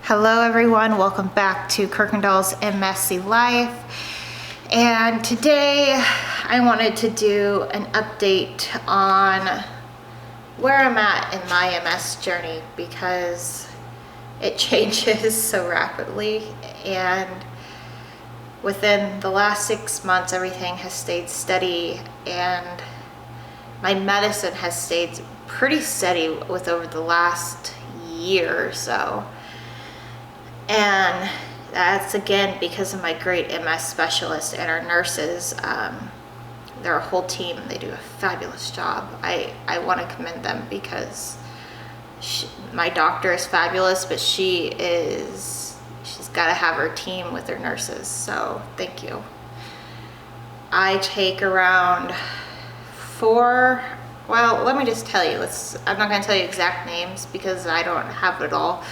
Hello everyone, welcome back to Kirkendoll's MSC Life. And today I wanted to do an update on where I'm at in my MS journey because it changes so rapidly, and within the last 6 months everything has stayed steady and my medicine has stayed pretty steady with over the last year or so. And that's again because of my great MS specialist and our nurses. They're a whole team and they do a fabulous job. I want to commend them because my doctor is fabulous, but she's got to have her team with her nurses, so thank you. I take around let me just tell you, I'm not going to tell you exact names because I don't have it all.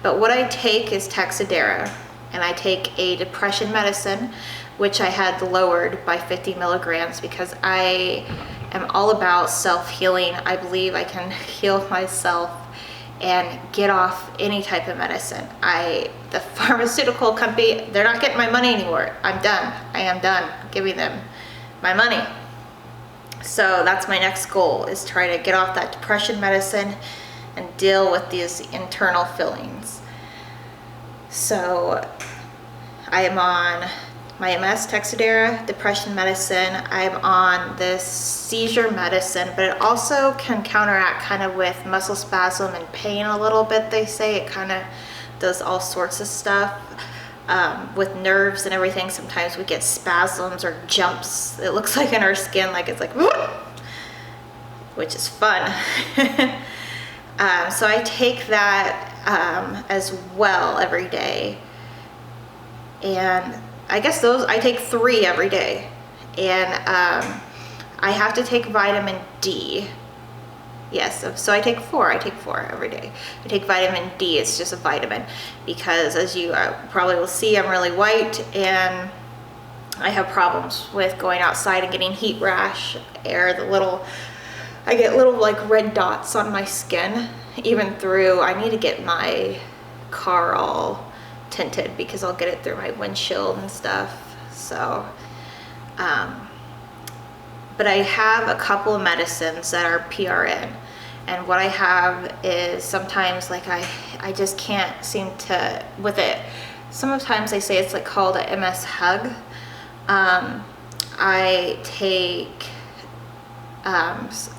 But what I take is Taxidera, and I take a depression medicine, which I had lowered by 50 milligrams because I am all about self-healing. I believe I can heal myself and get off any type of medicine. The pharmaceutical company, they're not getting my money anymore. I'm done. I am done giving them my money. So that's my next goal, is try to get off that depression medicine and deal with these internal feelings. So I am on my MS Taxidera depression medicine. I'm on this seizure medicine, but it also can counteract kind of with muscle spasm and pain a little bit. They say it kind of does all sorts of stuff with nerves and everything. Sometimes we get spasms or jumps. It looks like in our skin, like it's like, which is fun. So I take that as well every day, and I guess I take 3 every day, and I have to take vitamin D. Yes, so I take 4 every day. I take vitamin D. It's just a vitamin because, as you probably will see, I'm really white and I have problems with going outside and getting heat rash, or I get little like red dots on my skin. I need to get my car all tinted because I'll get it through my windshield and stuff. So, but I have a couple of medicines that are PRN. And what I have is sometimes like I just can't seem to, with it. Sometimes they say it's like called a MS hug. I take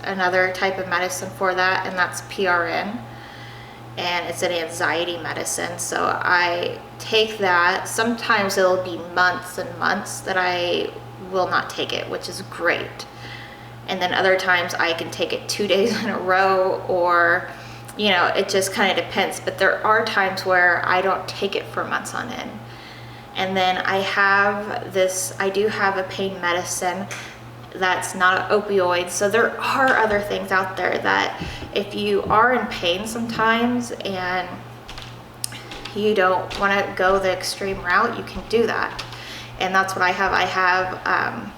another type of medicine for that, and that's PRN, and it's an anxiety medicine. So I take that. Sometimes it'll be months and months that I will not take it, which is great. And then other times I can take it 2 days in a row, or it just kind of depends. But there are times where I don't take it for months on end. And then I do have a pain medicine that's not an opioid. So there are other things out there that if you are in pain sometimes and you don't want to go the extreme route, you can do that. And that's what I have.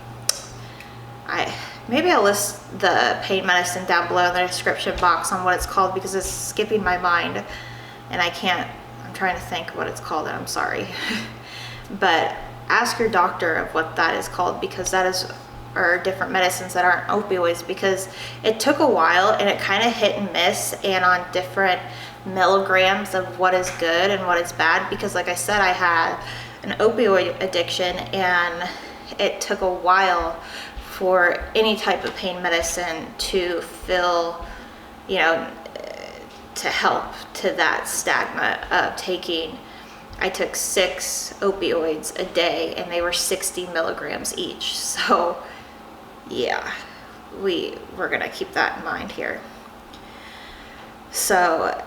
Maybe I'll list the pain medicine down below in the description box on what it's called because it's skipping my mind and I'm trying to think what it's called, and I'm sorry. But ask your doctor of what that is called, because or different medicines that aren't opioids, because it took a while and it kind of hit and miss, and on different milligrams of what is good and what is bad, because like I said, I had an opioid addiction and it took a while for any type of pain medicine to fill, to help to that stigma of taking. I took 6 opioids a day and they were 60 milligrams each. So yeah, we're gonna keep that in mind here. So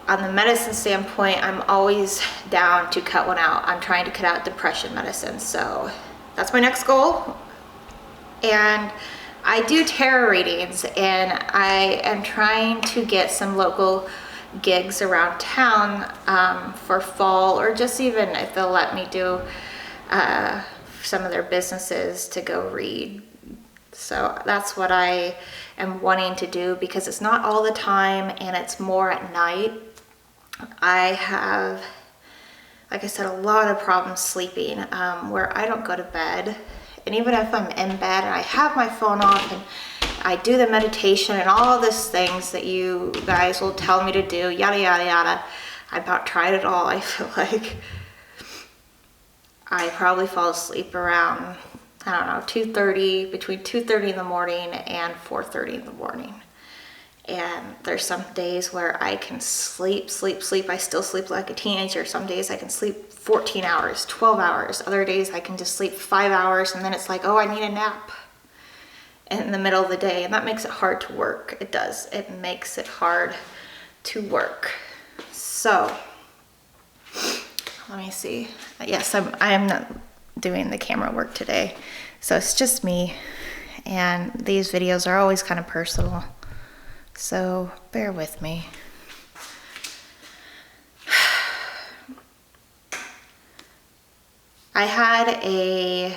on the medicine standpoint, I'm always down to cut one out. I'm trying to cut out depression medicine. So that's my next goal. And I do tarot readings, and I am trying to get some local gigs around town for fall, or just even if they'll let me do some of their businesses to go read. So that's what I am wanting to do, because it's not all the time and it's more at night. I have like I said, a lot of problems sleeping, where I don't go to bed. And even if I'm in bed and I have my phone off and I do the meditation and all these things that you guys will tell me to do, yada, yada, yada. I've about tried it all. I feel like I probably fall asleep around, I don't know, 2:30, between 2:30 in the morning and 4:30 in the morning. And there's some days where I can sleep. I still sleep like a teenager. Some days I can sleep 14 hours, 12 hours. Other days I can just sleep 5 hours and then it's like, oh, I need a nap in the middle of the day. And that makes it hard to work. It does. It makes it hard to work. So, let me see. Yes, I am not doing the camera work today. So it's just me. And these videos are always kind of personal. So bear with me. I had a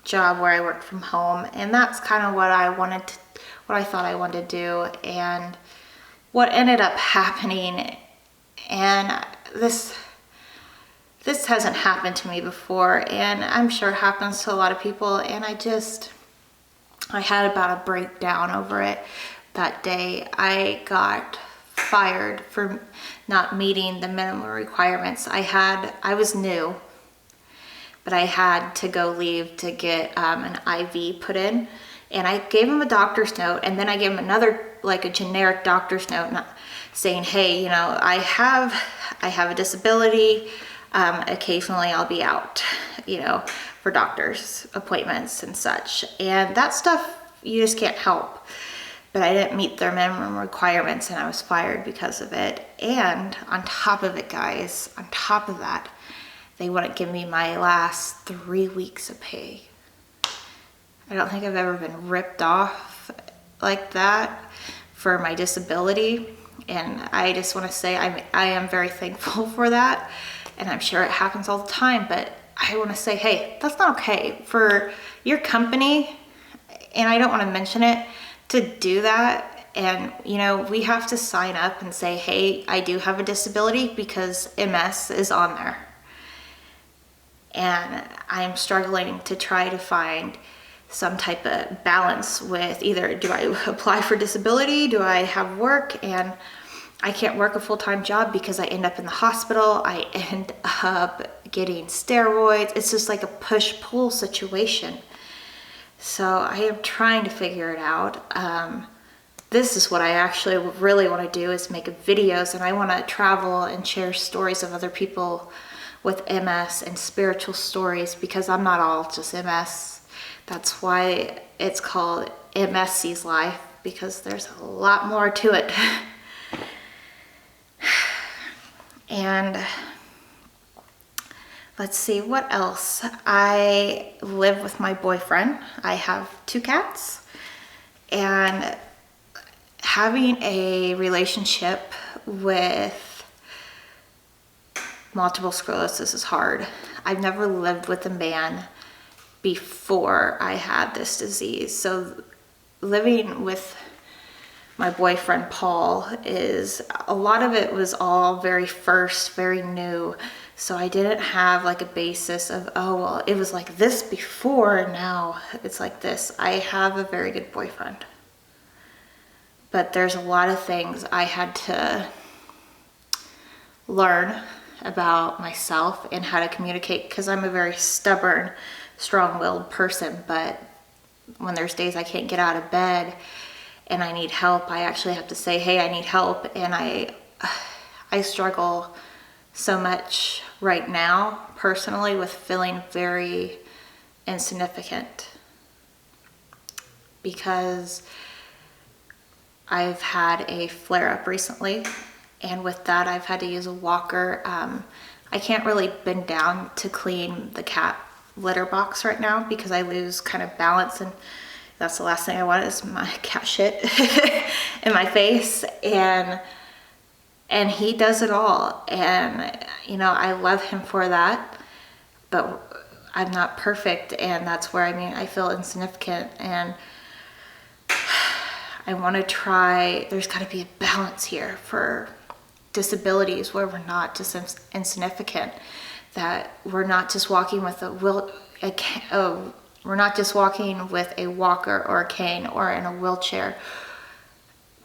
job where I worked from home, and that's kind of what I thought I wanted to do. And what ended up happening, and this hasn't happened to me before, and I'm sure it happens to a lot of people, and I had about a breakdown over it. That day I got fired for not meeting the minimum requirements. I was new, but I had to go leave to get an IV put in, and I gave him a doctor's note, and then I gave him another, like a generic doctor's note, saying, hey, you know, I have a disability. Occasionally I'll be out, you know, for doctor's appointments and such, and that stuff you just can't help. But I didn't meet their minimum requirements and I was fired because of it. And on top of it, guys, on top of that, they wouldn't give me my last 3 weeks of pay. I don't think I've ever been ripped off like that for my disability. And I just want to say I am very thankful for that. And I'm sure it happens all the time, but I want to say, hey, that's not okay for your company. And I don't want to mention it, to do that. And you know, we have to sign up and say, hey, I do have a disability, because MS is on there. And I'm struggling to try to find some type of balance with either, do I apply for disability, do I have work? And I can't work a full-time job because I end up in the hospital, I end up getting steroids. It's just like a push-pull situation. So I am trying to figure it out. This is what I actually really want to do, is make videos, and I want to travel and share stories of other people with MS and spiritual stories, because I'm not all just MS. That's why it's called MSC's Life, because there's a lot more to it. And let's see, what else? I live with my boyfriend. I have 2 cats, and having a relationship with multiple sclerosis is hard. I've never lived with a man before I had this disease. So living with my boyfriend Paul, is a lot of it was all very new. So I didn't have like a basis of, oh, well, it was like this before and now it's like this. I have a very good boyfriend, but there's a lot of things I had to learn about myself and how to communicate, because I'm a very stubborn, strong-willed person. But when there's days I can't get out of bed and I need help, I actually have to say, hey, I need help. And I struggle so much right now personally with feeling very insignificant, because I've had a flare-up recently, and with that I've had to use a walker. I can't really bend down to clean the cat litter box right now because I lose kind of balance, and that's the last thing I want is my cat shit in my face. And he does it all, and you know, I love him for that, but I'm not perfect, and that's where I feel insignificant, and I want to try. There's got to be a balance here for disabilities, where we're not just insignificant, that we're not just walking with we're not just walking with a walker or a cane or in a wheelchair.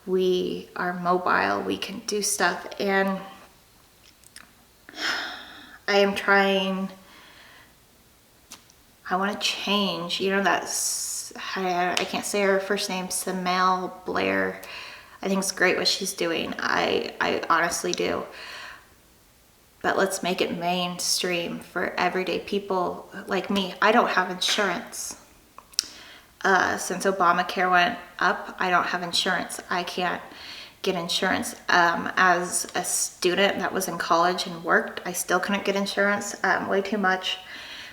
We are mobile, we can do stuff, and I am trying, I want to change, you know, that's, I can't say her first name, Samel Blair. I think it's great what she's doing. I honestly do. But let's make it mainstream for everyday people like me. I don't have insurance. Since Obamacare went up, I don't have insurance. I can't get insurance. As a student that was in college and worked, I still couldn't get insurance, way too much.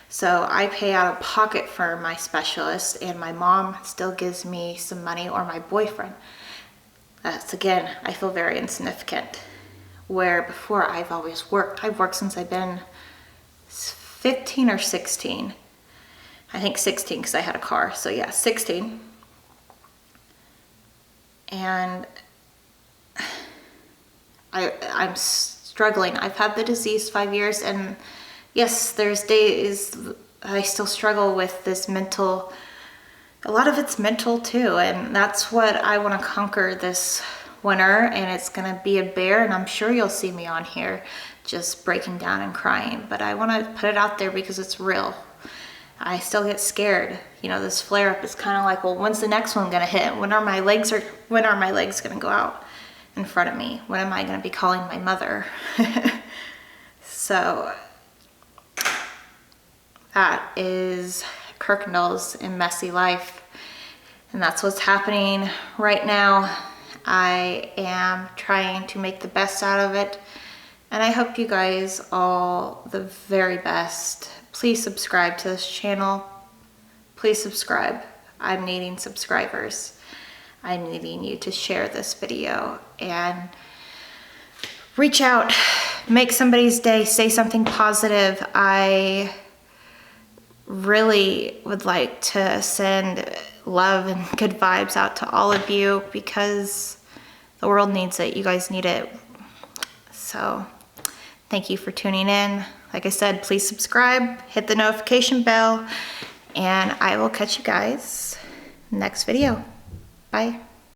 So I pay out of pocket for my specialist, and my mom still gives me some money, or my boyfriend. That's, again, I feel very insignificant. Where before I've always worked. I've worked since I've been 15 or 16. I think 16 because I had a car. So yeah, 16. And I'm struggling. I've had the disease 5 years, and yes, there's days I still struggle with this mental, a lot of it's mental too, and that's what I want to conquer this winter, and it's gonna be a bear, and I'm sure you'll see me on here just breaking down and crying, but I want to put it out there because it's real. I still get scared. You know, this flare up is kind of like, well, when's the next one gonna hit? When are my legs gonna go out in front of me? When am I gonna be calling my mother? So that is Kirkendoll's in Messy Life, and that's what's happening right now. I am trying to make the best out of it, and I hope you guys all the very best. Please subscribe to this channel. Please subscribe. I'm needing subscribers. I'm needing you to share this video and reach out, make somebody's day, say something positive. I really would like to send love and good vibes out to all of you because the world needs it. You guys need it. So thank you for tuning in. Like I said, please subscribe, hit the notification bell, and I will catch you guys next video. Bye.